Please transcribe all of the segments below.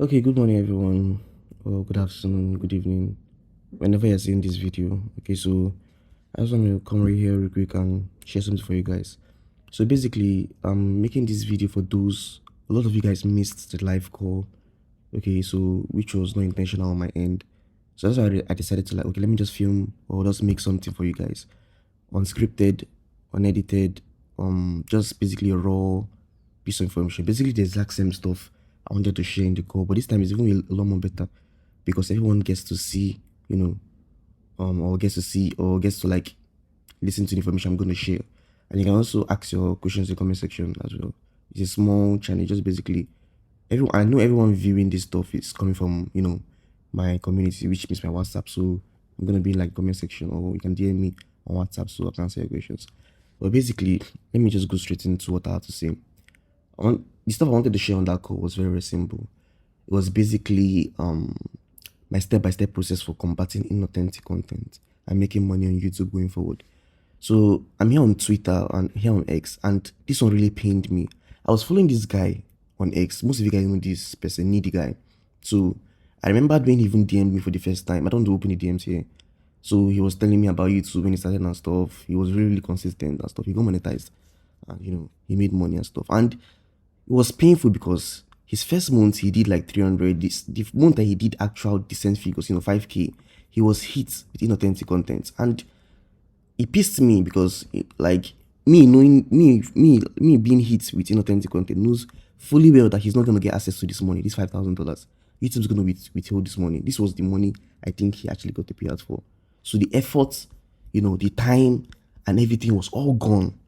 Okay, good morning everyone, or good afternoon, good evening, whenever you're seeing this video. Okay, so I just want to come right here real quick and share something for you guys. So basically, I'm making this video for those, a lot of you guys missed the live call, okay, so which was not intentional on my end. So that's why I decided to okay, let me just film or just make something for you guys. Unscripted, unedited, just basically a raw piece of information. Basically the exact same stuff I wanted to share in the call, but this time it's even a lot more better because everyone gets to see, or gets to see or gets to listen to the information I'm going to share. And you can also ask your questions in the comment section as well. It's a small channel, just basically I know everyone viewing this stuff is coming from, my community, which means my WhatsApp. So I'm gonna be in comment section, or you can DM me on WhatsApp so I can answer your questions. But basically, let me just go straight into what I have to say. The stuff I wanted to share on that call was very, very simple. It was basically my step-by-step process for combating inauthentic content and making money on YouTube going forward. So I'm here on Twitter and here on X, and this one really pained me. I was following this guy on X. Most of you guys know this person, Needy Guy. So I remember when he even DM'd me for the first time. I don't open the DMs here. So he was telling me about YouTube when he started and stuff. He was really, really consistent and stuff. He got monetized and he made money and stuff. And it was painful because his first month he did like 300. The month that he did actual decent figures, 5K, he was hit with inauthentic content. And it pissed me because me being hit with inauthentic content knows fully well that he's not going to get access to this money, this $5,000. YouTube's going to withhold this money. This was the money I think he actually got the payout for. So the effort, the time and everything was all gone.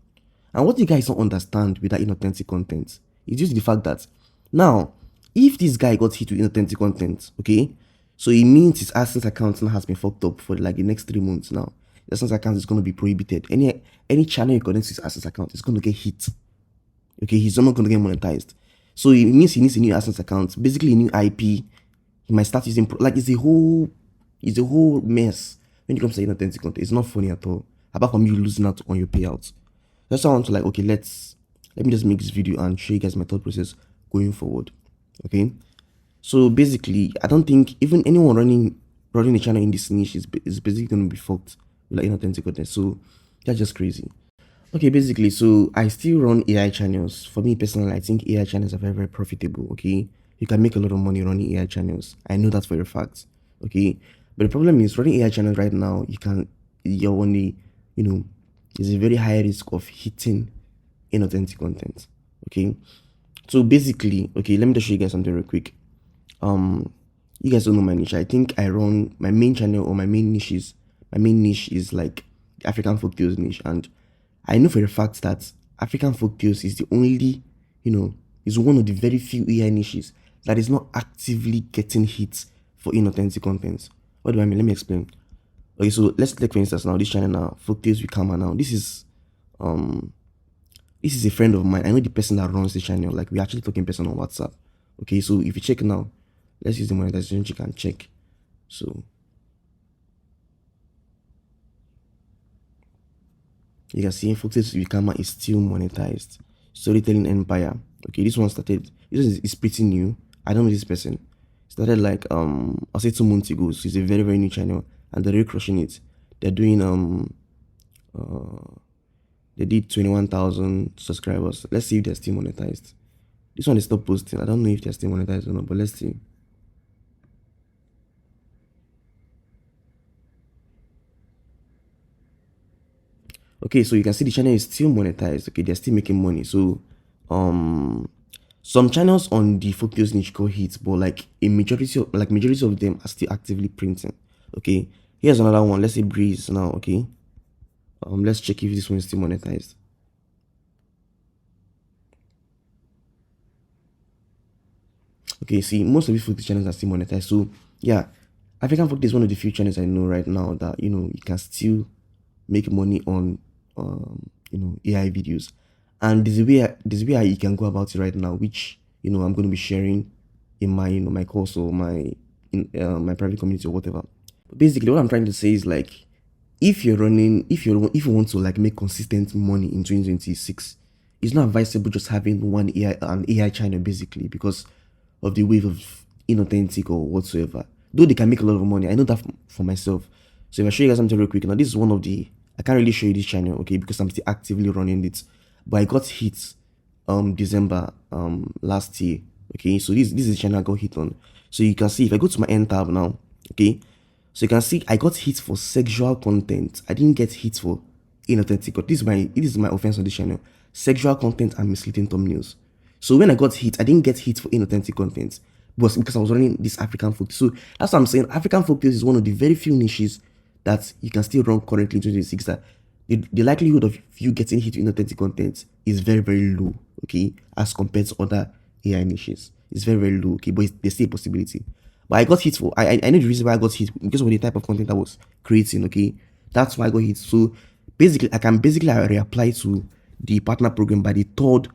And what you guys don't understand with that inauthentic content is just the fact that now, if this guy got hit with inauthentic content, okay, so it means his AdSense account now has been fucked up for the next 3 months now. The AdSense account is going to be prohibited. Any channel you connect to his AdSense account is going to get hit. Okay, he's not going to get monetized. So it means he needs a new AdSense account, basically a new IP. He might start using it's a whole mess when it comes to inauthentic content. It's not funny at all. Apart from you losing out on your payouts. That's why I want to okay, let me just make this video and show you guys my thought process going forward. Okay, so basically I don't think even anyone running a channel in this niche is basically going to be fucked with inauthentic content. So that's just crazy. Okay, basically, so I still run AI channels. For me personally, I think AI channels are very, very profitable. Okay, you can make a lot of money running AI channels. I know that for a fact. Okay, but the problem is running AI channels right now, you're only, there's a very high risk of hitting inauthentic content. Okay, so basically, okay, let me just show you guys something real quick. You guys don't know my niche. I think I run my main channel, or my main niche is like the African folktales niche, and I know for a fact that African folktales is the only, is one of the very few AI niches that is not actively getting hits for inauthentic content. What do I mean? Let me explain. Okay, so let's take for instance now this channel now, Folktales with Karma. Now this is a friend of mine. I know the person that runs the channel. We actually talking in person on WhatsApp. Okay, so if you check now, let's use the monetization check and check. So you can see Folktales with Karma is still monetized. Storytelling Empire. Okay, this one started. This is pretty new. I don't know this person. Started I'll say 2 months ago. So it's a very, very new channel, and they're really crushing it. They're doing they did 21,000 subscribers. Let's see if they're still monetized. This one is still posting. I don't know if they're still monetized or not, but let's see. Okay, so you can see the channel is still monetized. Okay, they're still making money. So some channels on the Folktales niche go hits, but a majority of them are still actively printing. Okay, here's another one. Let's say Breeze now. Okay, let's check if this one is still monetized. Okay, see, most of these Folktales channels are still monetized. So yeah, African Folktales is one of the few channels I know right now that you can still make money on AI videos. And there's a way you can go about it right now, which I'm going to be sharing in my my course or my private community or whatever. But basically, what I'm trying to say is if you want to make consistent money in 2026, it's not advisable just having an AI channel basically, because of the wave of inauthentic or whatsoever. Though they can make a lot of money, I know that for myself. So if I show you guys something real quick, now this is one of the, I can't really show you this channel, okay, because I'm still actively running it. But I got hit December last year. Okay, so this is the channel I got hit on. So you can see if I go to my end tab now, okay, so you can see I got hit for sexual content. I didn't get hit for inauthentic. This is my offense on this channel: sexual content and misleading thumbnails. So when I got hit, I didn't get hit for inauthentic content, but because I was running this African folk. So that's what I'm saying. African folk tales is one of the very few niches that you can still run currently in 2026. That the likelihood of you getting hit with inauthentic content is very, very low, okay, as compared to other AI niches. It's very, very low, okay, but there's still a possibility. But I got hit for, I know the reason why I got hit, because of the type of content I was creating, okay. That's why I got hit. So basically, I can reapply to the partner program by the 3rd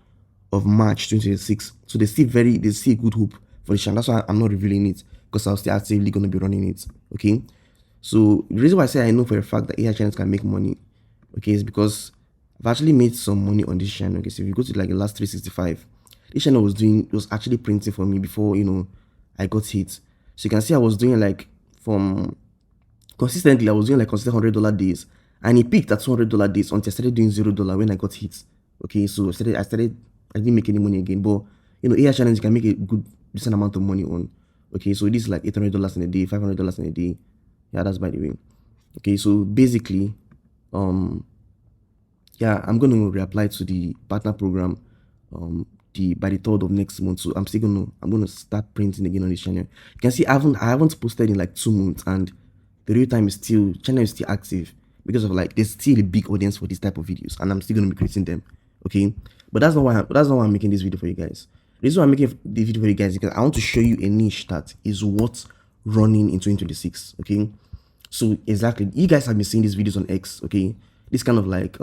of March 2026. So they see good hope for the channel. That's why I'm not revealing it, because I'm still actively going to be running it, okay. So the reason why I say I know for a fact that AI channels can make money, okay, is because I've actually made some money on this channel. Okay, so if you go to like the last 365, this channel was actually printing for me before, you know, I got hit. So you can see I was doing like consistently consistent $100 days, and it peaked at $200 days until I started doing $0 when I got hit. Okay, so I didn't make any money again, but you know, AI channels you can make a decent amount of money on. Okay, so this is like $800 in a day, $500 in a day. Yeah, that's by the way. Okay, so basically, yeah, I'm gonna reapply to the partner program by the 3rd of next month. So I'm gonna start printing again on this channel. You can see I haven't posted in like 2 months, and the real time channel is still active because of like there's still a big audience for this type of videos, and I'm still gonna be creating them. Okay, but that's not why I'm making this video for you guys. The reason why I'm making the video for you guys is because I want to show you a niche that is what's running in 2026. Okay, so exactly, you guys have been seeing these videos on X. Okay, this kind of like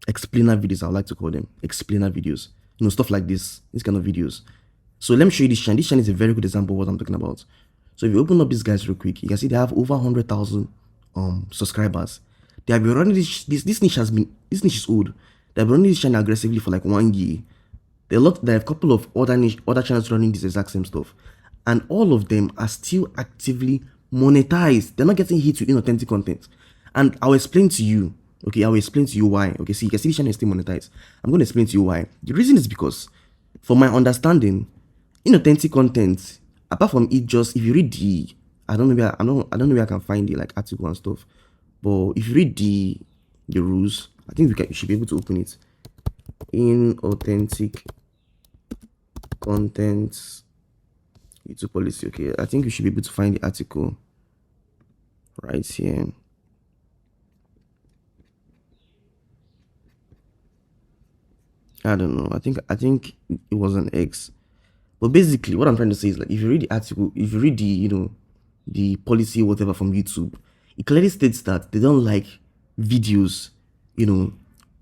explainer videos, I would like to call them explainer videos, you know, stuff like this kind of videos. So let me show you this channel. This channel is a very good example of what I'm talking about. So if you open up these guys real quick, you can see they have over 100,000 subscribers. They have been running this niche is old. They've been running this channel aggressively for like 1 year. There are a couple of other channels running this exact same stuff, and all of them are still actively monetized. They're not getting hit with inauthentic content, and I'll explain to you. Okay, I'll explain to you why. Okay, see, you can see this channel is still monetized. I'm going to explain to you why. The reason is because, from my understanding, inauthentic content, apart from it, just if you read the, I don't know maybe I can find the like article and stuff, but if you read the rules, I think you should be able to open it. Inauthentic content YouTube policy. Okay, I think you should be able to find the article right here. I don't know. I think it was an X. But basically, what I'm trying to say is like, if you read the article, if you read the, you know, the policy whatever from YouTube, it clearly states that they don't like videos, you know,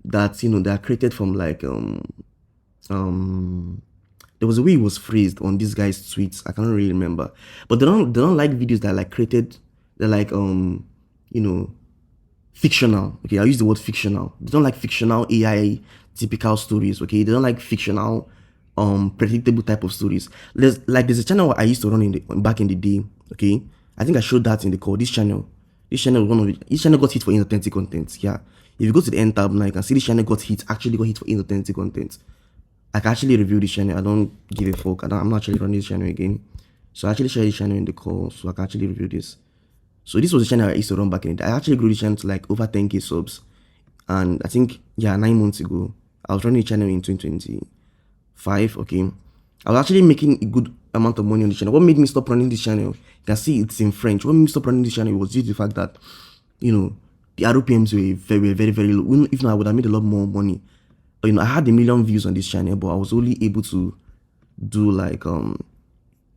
that are created from like there was a way it was phrased on this guy's tweets. I can't really remember, but they don't like videos that are like created. They're like you know, fictional. Okay, I'll use the word fictional. They don't like fictional AI typical stories. Okay, they don't like fictional predictable type of stories. There's a channel I used to run back in the day. Okay, I think I showed that in the call. This channel got hit for inauthentic content. Yeah, if you go to the end tab now, you can see this channel actually got hit for inauthentic content. I can actually review this channel. I don't give a fuck. I'm not actually running this channel again. So I actually share this channel in the call, so I can actually review this. So this was the channel I used to run back in the day. I actually grew this channel to like over 10k subs, and I think 9 months ago I was running the channel in 2025. Okay, I was actually making a good amount of money on the channel. What made me stop running this channel? You can see it's in French. What made me stop running this channel was due to the fact that, you know, the RPMs were very, very, very low. If not, I would have made a lot more money. But you know, I had 1 million views on this channel, but I was only able to do like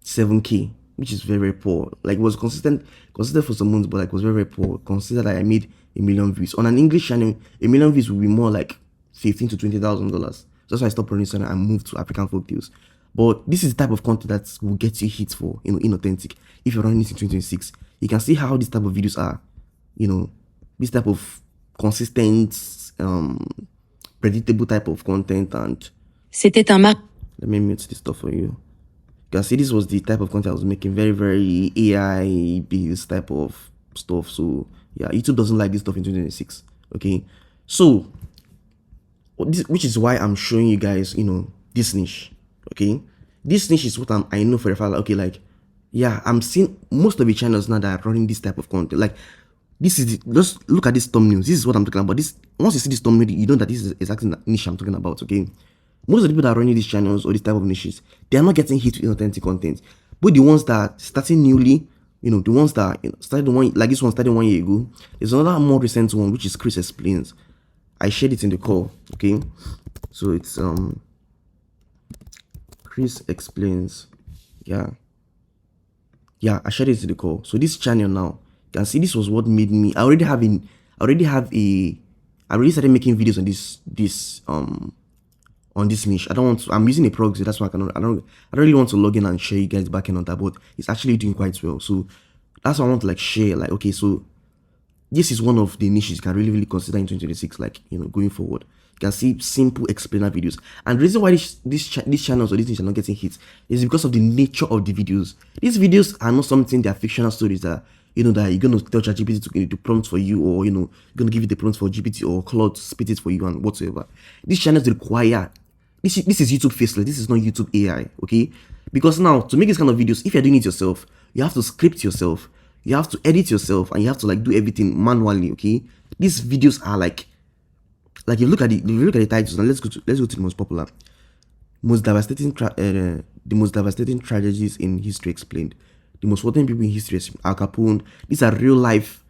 7k, which is very, very poor. Like, it was consistent for some months, but like, it was very, very poor. Consider that I made 1 million views on an English channel. 1 million views would be more like $15,000 to $20,000. So that's why I stopped running this channel and moved to African folk tales. But this is the type of content that will get you hits for, you know, inauthentic. If you're running this in 2026, you can see how this type of videos are, you know, this type of consistent, predictable type of content. And c'était un let me mute this stuff for you. You can see this was the type of content I was making, very, very AI based type of stuff. So yeah, YouTube doesn't like this stuff in 2026. Okay, so which is why I'm showing you guys, this niche. Okay, this niche is what I know for a fact. Okay, like, yeah, I'm seeing most of the channels now that are running this type of content. Like, this is just look at this thumbnail. This is what I'm talking about. This, once you see this thumbnail, you know that this is exactly the niche I'm talking about. Okay, most of the people that are running these channels or this type of niches, they are not getting hit with authentic content. But the ones that are starting newly, the ones that started like this one started 1 year ago. There's another more recent one which is Chris Explains. I shared it in the call. Okay, so it's Chris Explains. Yeah, I shared it in the call. So this channel now, you can see this was what made me. I already started making videos on this on this niche. I'm using a proxy, that's why I don't really want to log in and share you guys back in on that, but it's actually doing quite well. So that's why I want to like share, like, okay, so this is one of the niches you can really consider in 2026, like, going forward. You can see simple explainer videos. And the reason why these channels or these niches are not getting hits is because of the nature of the videos. These videos are not something, they are fictional stories that that you're going to tell ChatGPT to prompt for you, or you're going to give it the prompt for GPT or Claude to spit it for you and whatsoever. These channels require, this is YouTube faceless, this is not YouTube AI, okay? Because now, to make this kind of videos, if you're doing it yourself, you have to script yourself, you have to edit yourself, and you have to like do everything manually, okay? These videos are like if you look at the titles, now let's go to the most popular. The most devastating tragedies in history explained. The most important people in history, Al Capone. These are real life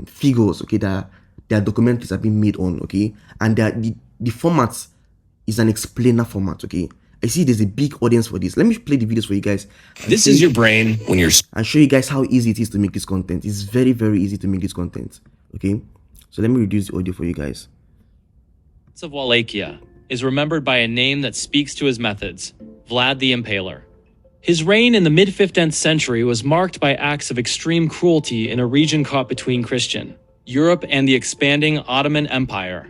figures, okay, that their documentaries have been made on, okay, and the format is an explainer format, okay. I see there's a big audience for this. Let me play the videos for you guys. This is your brain when you're... And show you guys how easy it is to make this content. It's very, very easy to make this content, okay. So let me reduce the audio for you guys. Of Wallachia is remembered by a name that speaks to his methods, Vlad the Impaler. His reign in the mid-15th century was marked by acts of extreme cruelty in a region caught between Christian Europe and the expanding Ottoman Empire.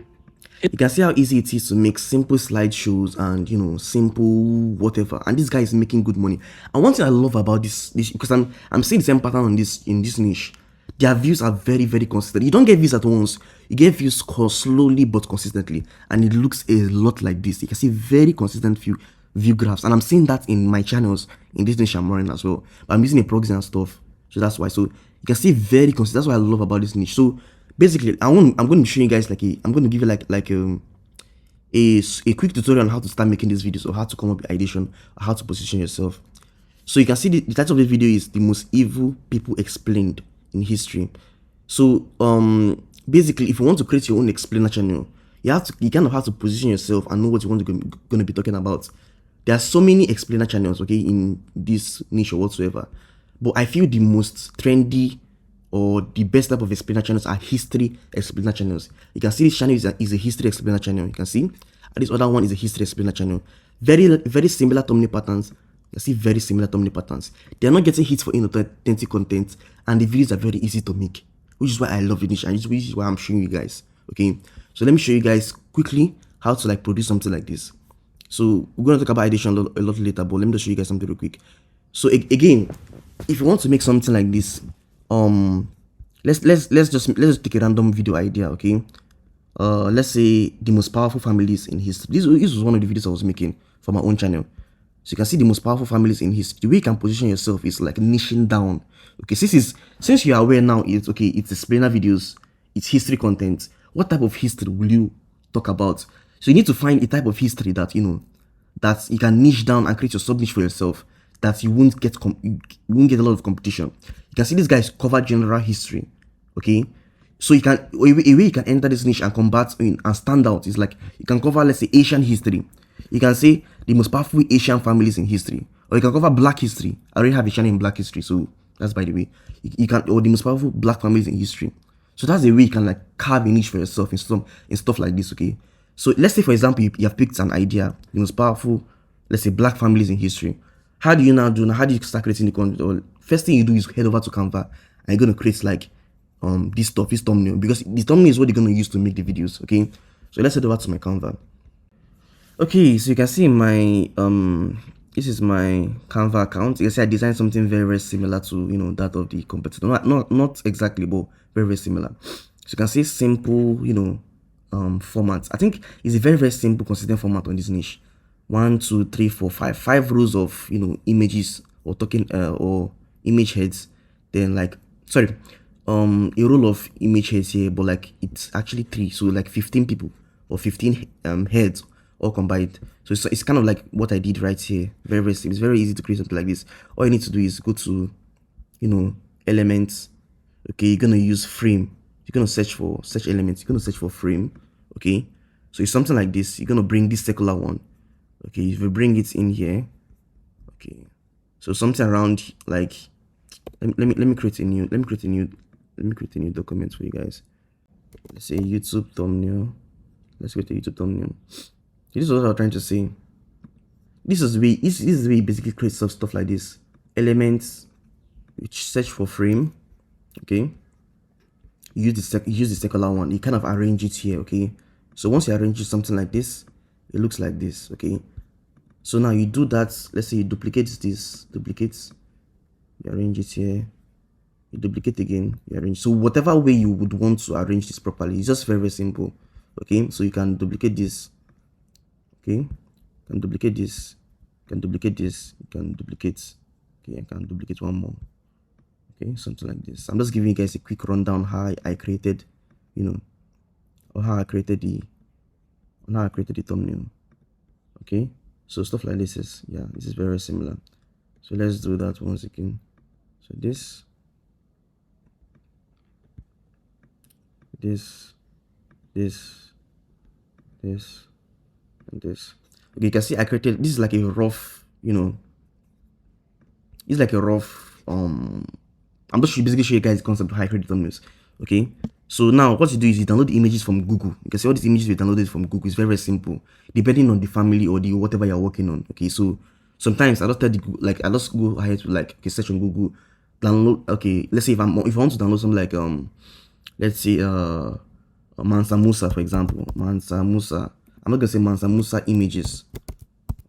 You can see how easy it is to make simple slideshows and simple whatever, and this guy is making good money. And one thing I love about this because I'm seeing the same pattern on in this niche. Their views are very, very consistent. You don't get views at once. You get views slowly but consistently, and it looks a lot like this. You can see very consistent view graphs, and I'm seeing that in my channels in this niche I'm running as well. But I'm using a proxy and stuff, so that's why. So you can see very consistent. That's what I love about this niche. So basically, I'm going to show you guys I'm going to give you a quick tutorial on how to start making these videos, or how to come up with ideation, or how to position yourself. So you can see the title of the video is "The Most Evil People Explained in History." So basically, if you want to create your own explainer channel, you kind of have to position yourself and know what you want to going to be talking about. There are so many explainer channels, okay, in this niche or whatsoever, but I feel the most trendy or the best type of explainer channels are history explainer channels. You can see this channel is a history explainer channel. You can see, and this other one is a history explainer channel. Very similar thumbnail patterns. You can see very similar thumbnail patterns. They are not getting hits for inauthentic content, and the videos are very easy to make, which is why I love the niche, and which is why I'm showing you guys. Okay, so let me show you guys quickly how to like produce something like this. So we're going to talk about ideation a lot later, but let me just show you guys something real quick. So again, if you want to make something like this, let's just take a random video idea, okay. Let's say the most powerful families in history. This was one of the videos I was making for my own channel. So you can see the most powerful families in history. The way you can position yourself is like niching down. Okay, since you are aware now, it's okay, it's explainer videos, it's history content. What type of history will you talk about? So you need to find a type of history that that you can niche down and create your sub niche for yourself, that you won't get a lot of competition. You can see these guys cover general history, okay. So you can a way you can enter this niche and combat and stand out is like you can cover, let's say, Asian history. You can say the most powerful Asian families in history, or you can cover Black history. I already have a channel in Black history, so that's by the way. You can, or the most powerful Black families in history. So that's the way you can like carve a niche for yourself in stuff like this, okay. So let's say, for example, you have picked an idea, the most powerful, let's say, Black families in history. How do you now do? How do you start creating the content? Well, first thing you do is head over to Canva, and you're gonna create like this thumbnail, because the thumbnail is what you're gonna use to make the videos, okay. So let's head over to my Canva. Okay, so you can see in my this is my Canva account. You can see I designed something very, very similar to, you know, that of the competitor. Not exactly, but very, very similar. So you can see simple, you know, formats. I think it's a very, very simple, consistent format on this niche. 1, 2, 3, 4, 5. 5 rows of, you know, images or token or image heads. Then like, sorry, a row of image heads here, but like it's actually 3. So like 15 people or 15 heads all combined. So it's kind of like what I did right here. Very, very simple. It's very easy to create something like this. All you need to do is go to, you know, elements. Okay, you're gonna use frame. You're gonna search for elements. You're gonna search for frame. Okay, so it's something like this. You're gonna bring this circular one. Okay, if you bring it in here. Okay, so something around like let me create a new document for you guys. Let's say YouTube thumbnail. Let's create a YouTube thumbnail. This is what I was trying to say. This is the way you basically create stuff like this. Elements, which search for frame. Okay. Use the circular one. You kind of arrange it here. Okay. So once you arrange it something like this, it looks like this. Okay. So now you do that. Let's say you duplicate this. You arrange it here. You duplicate again. You arrange. So whatever way you would want to arrange this properly, it's just very, very simple. Okay. So you can duplicate this. Okay, you can duplicate this, you can duplicate this, you can duplicate, okay, I can duplicate one more. Okay, something like this. I'm just giving you guys a quick rundown how I created, you know, or how I created the thumbnail. Okay, so stuff like this is, yeah, this is very similar. So let's do that once again. So this, and this. Okay, you can see I created this is like a rough, you know, it's like a rough I'm just basically show you guys the concept of how I create thumbnails. Okay, so now what you do is you download the images from Google. You can see all these images we downloaded from Google. It's very, very simple, depending on the family or the whatever you're working on. Okay, so sometimes I just tell the Google, like I just go ahead to like, okay, search on Google, download. Okay, let's say if I want to download something like let's say Mansa Musa, for example. Mansa Musa. I'm not gonna say Mansa Musa images.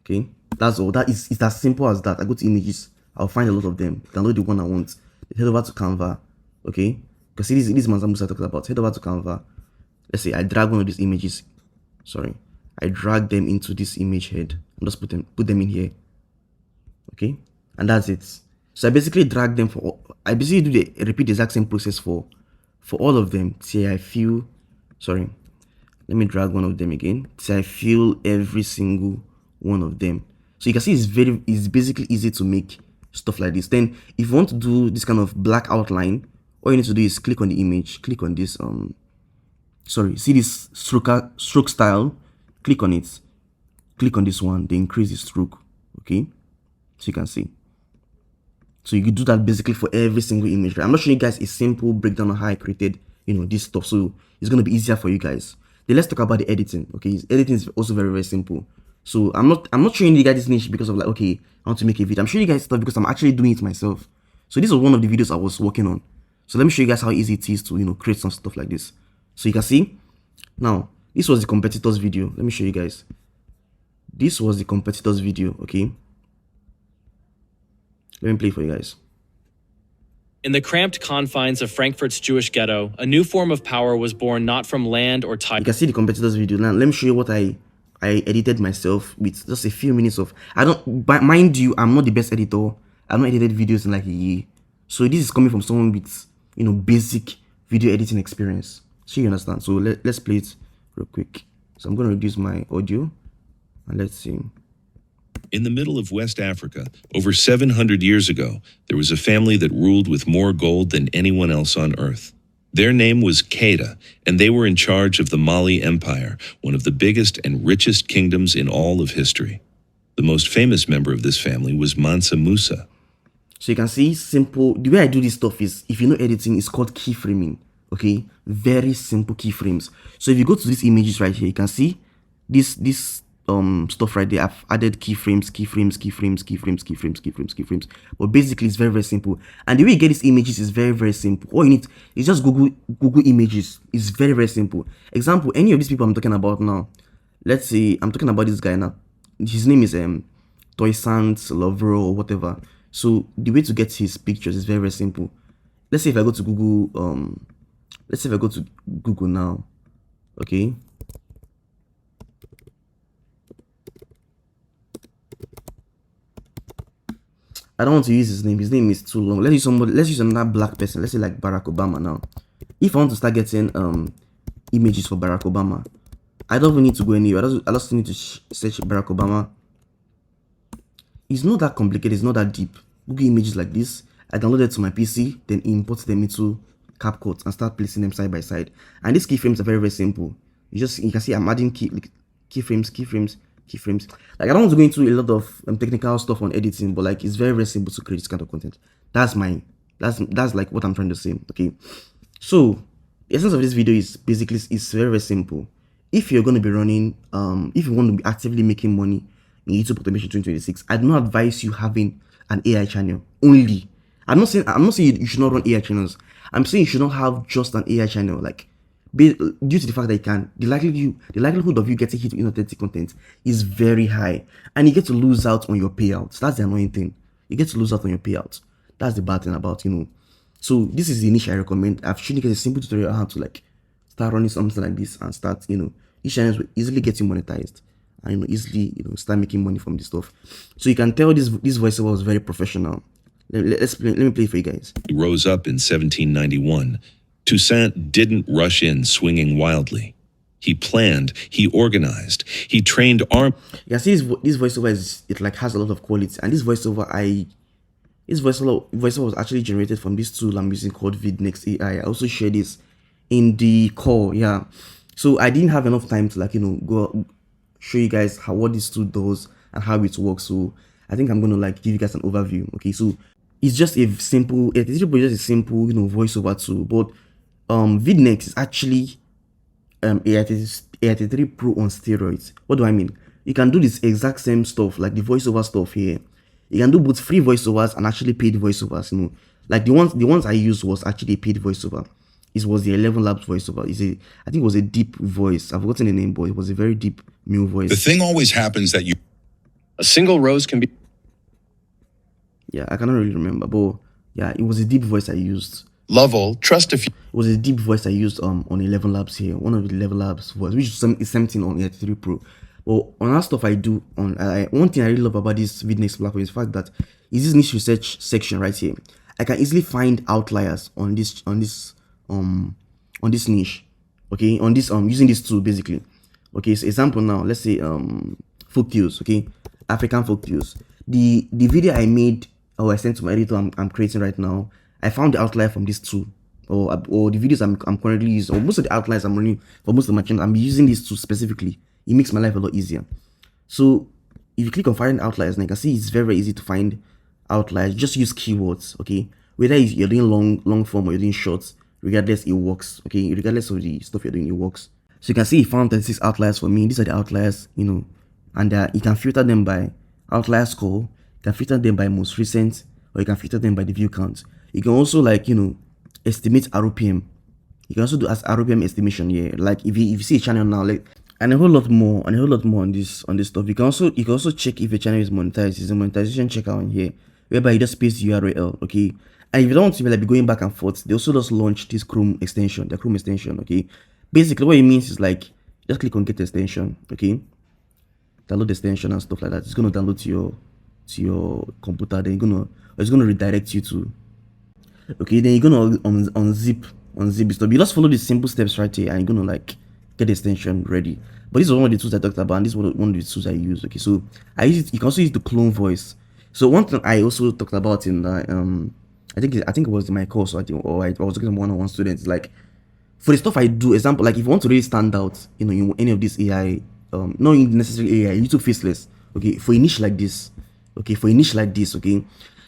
Okay, that's all. It's as simple as that. I go to images, I'll find a lot of them, download the one I want, head over to Canva. Okay, because this Mansa Musa talks about. Head over to Canva. Let's say I drag one of these images. Sorry, I drag them into this image head and just put them in here. Okay, and that's it. So I basically drag them I basically repeat the exact same process for all of them. Say I feel, sorry, let me drag one of them again. Say I feel every single one of them. So you can see it's basically easy to make stuff like this. Then if you want to do this kind of black outline, all you need to do is click on the image, click on this see this stroke style, click on it, click on this one, then increase the stroke. Okay, so you can see. So you could do that basically for every single image. Right? I'm not showing you guys a simple breakdown of how I created, you know, this stuff. So it's gonna be easier for you guys. Then let's talk about the editing. Okay, editing is also very, very simple. So I'm not showing you guys this niche because of like, okay, I want to make a video. I'm showing you guys stuff because I'm actually doing it myself. So this was one of the videos I was working on. So let me show you guys how easy it is to, you know, create some stuff like this. So you can see now this was the competitors video. Let me show you guys. This was the competitors video. Okay, let me play for you guys. In the cramped confines of Frankfurt's Jewish ghetto, a new form of power was born not from land or time. You can see the competitors video. Now let me show you what I edited myself with just a few minutes of. Mind you, I'm not the best editor. I've not edited videos in like a year. So this is coming from someone with, you know, basic video editing experience. So you understand. So let's play it real quick. So I'm going to reduce my audio and let's see. In the middle of West Africa, over 700 years ago, there was a family that ruled with more gold than anyone else on earth. Their name was Keita, and they were in charge of the Mali Empire, one of the biggest and richest kingdoms in all of history. The most famous member of this family was Mansa Musa. So you can see simple. The way I do this stuff is, if you know editing, it's called keyframing. Okay, very simple keyframes. So if you go to these images right here, you can see this stuff right there. I've added keyframes. But basically it's very, very simple. And the way you get these images is very, very simple. All you need is just Google images. It's very, very simple. Example, any of these people I'm talking about now. Let's say I'm talking about this guy now. His name is Toysant, Lovero, or whatever. So the way to get his pictures is very, very simple. Let's say if I go to Google, let's say if I go to Google now, okay. I don't want to use his name. His name is too long. Let's use somebody. Let's use another black person. Let's say like Barack Obama now. If I want to start getting images for Barack Obama, I don't even need to go anywhere. I just need to search Barack Obama. It's not that complicated. It's not that deep. Google images like this. I download it to my PC, then import them into CapCut and start placing them side by side. And these keyframes are very, very simple. You can see I'm adding keyframes. Like I don't want to go into a lot of technical stuff on editing, but like it's very, very simple to create this kind of content. That's like what I'm trying to say. Okay, so the essence of this video is basically it's very, very simple. If you're going to be running, if you want to be actively making money in YouTube Automation 2026, I do not advise you having an AI channel only. I'm not saying you should not run AI channels. I'm saying you should not have just an AI channel. Like due to the fact that the likelihood of you getting hit with inauthentic content is very high, and you get to lose out on your payouts. That's the annoying thing. You get to lose out on your payouts. That's the bad thing about, So this is the niche I recommend. I've shown you guys a simple tutorial on how to like start running something like this and start, these channels will easily get you monetized and easily start making money from this stuff. So you can tell this voiceover was very professional. Let me play it for you guys. He rose up in 1791. Toussaint didn't rush in swinging wildly. He planned, he organized, he trained armed. You can see this voiceover has a lot of quality, and this voiceover was actually generated from this tool I'm using called VidNext AI. I also share this in the call, yeah. So I didn't have enough time to go show you guys what this tool does and how it works. So I think I'm gonna give you guys an overview. Okay, so it's just a simple, voiceover tool, but VidNext is actually AI33 Pro on steroids. What do I mean? You can do this exact same stuff, like the voiceover stuff here. You can do both free voiceovers and actually paid voiceovers. Like the ones I used was actually a paid voiceover. It was the 11 Labs voiceover. I think it was a deep voice. I've forgotten the name, but it was a very deep male voice. The thing always happens that A single rose can be. Yeah, I cannot really remember, but yeah, it was a deep voice I used. Lovell, trust a few. It was a deep voice I used on 11 Labs here, one of the 11 Labs voice, which is something on 83 Pro. But on that stuff I do one thing I really love about this VidNext platform is the fact that is this niche research section right here. I can easily find outliers on this niche. Okay, on this using this tool basically. Okay, so example now, let's say folk tales, okay, African folk tales. The video I made or I sent to my editor I'm creating right now, I found the outlier from this tool, or the videos I'm currently using, or most of the outlines I'm running for most of my channel, I'm using this tool specifically. It makes my life a lot easier. So if you click on find outliers, now you can see it's very, very easy to find outliers. Just use keywords, okay? Whether you're doing long form or you're doing shorts, regardless it works, okay? Regardless of the stuff you're doing, it works. So you can see it found 36 outliers for me. These are the outliers, and you can filter them by outlier score, you can filter them by most recent, or you can filter them by the view count. You can also estimate RPM. You can also do as RPM estimation here. Like if you see a channel now, and a whole lot more on this stuff. You can also check if a channel is monetized. There's a monetization checker on here, whereby you just paste the URL, okay? And if you don't want to be going back and forth, they also just launch this Chrome extension, okay? Basically what it means is just click on get extension, okay? Download extension and stuff like that. It's gonna download to your computer, then it's gonna redirect you to, okay, then you're gonna unzip stuff. You just follow these simple steps right here and you're gonna get the extension ready. But this is one of the tools I talked about, and this is one of the tools I use. Okay, so I use it. You can also use the clone voice. So one thing I also talked about in I think it was in my course, I was talking to one-on-one students, for the stuff I do, example, if you want to really stand out, in any of this AI, not necessarily AI, YouTube faceless, okay, for a niche like this, okay, you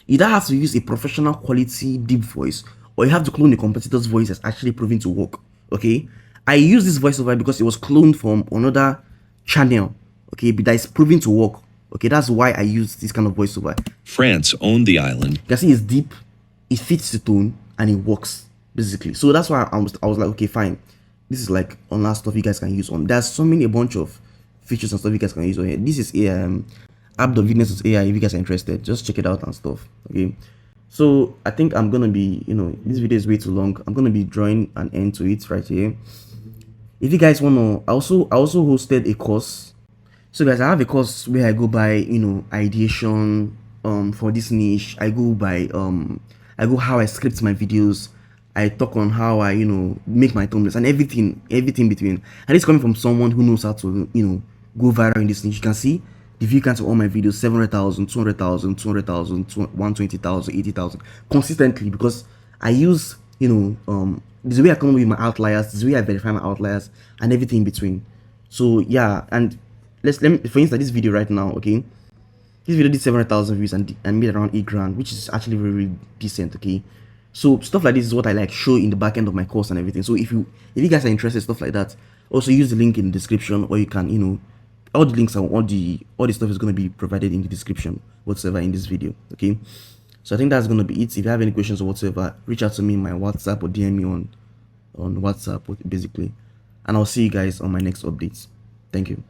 either have to use a professional quality deep voice, or you have to clone a competitor's voice that's actually proven to work, okay? I use this voiceover because it was cloned from another channel, okay, but that is proven to work, okay? That's why I use this kind of voiceover. France owned the island. You can see it's deep, it fits the tone, and it works, basically. So that's why I was like, okay, fine. This is online stuff you guys can use on. There's a bunch of features and stuff you guys can use on here. This is app of business with AI. If you guys are interested, just check it out and stuff. Okay. So I think I'm gonna be, this video is way too long. I'm gonna be drawing an end to it right here. If you guys wanna, I also hosted a course. So guys, I have a course where I go by, ideation for this niche. I go by how I script my videos. I talk on how I, make my thumbnails and everything between. And it's coming from someone who knows how to, go viral in this niche. You can see the view count of all my videos: 700,000, 200,000, 200,000, 120,000, 80,000 consistently, because I use, this way I come up with my outliers, this way I verify my outliers and everything in between. So yeah, and let me, for instance, this video right now, okay, this video did 700,000 views and made around 8 grand, which is actually very, very decent. Okay, so stuff like this is what I like show in the back end of my course and everything. So if you guys are interested in stuff like that, also use the link in the description, or you can, all the links and all the stuff is going to be provided in the description whatsoever in this video. Okay, so I think that's going to be it. If you have any questions or whatsoever, reach out to me in my WhatsApp or DM me on WhatsApp basically, and I'll see you guys on my next updates. Thank you.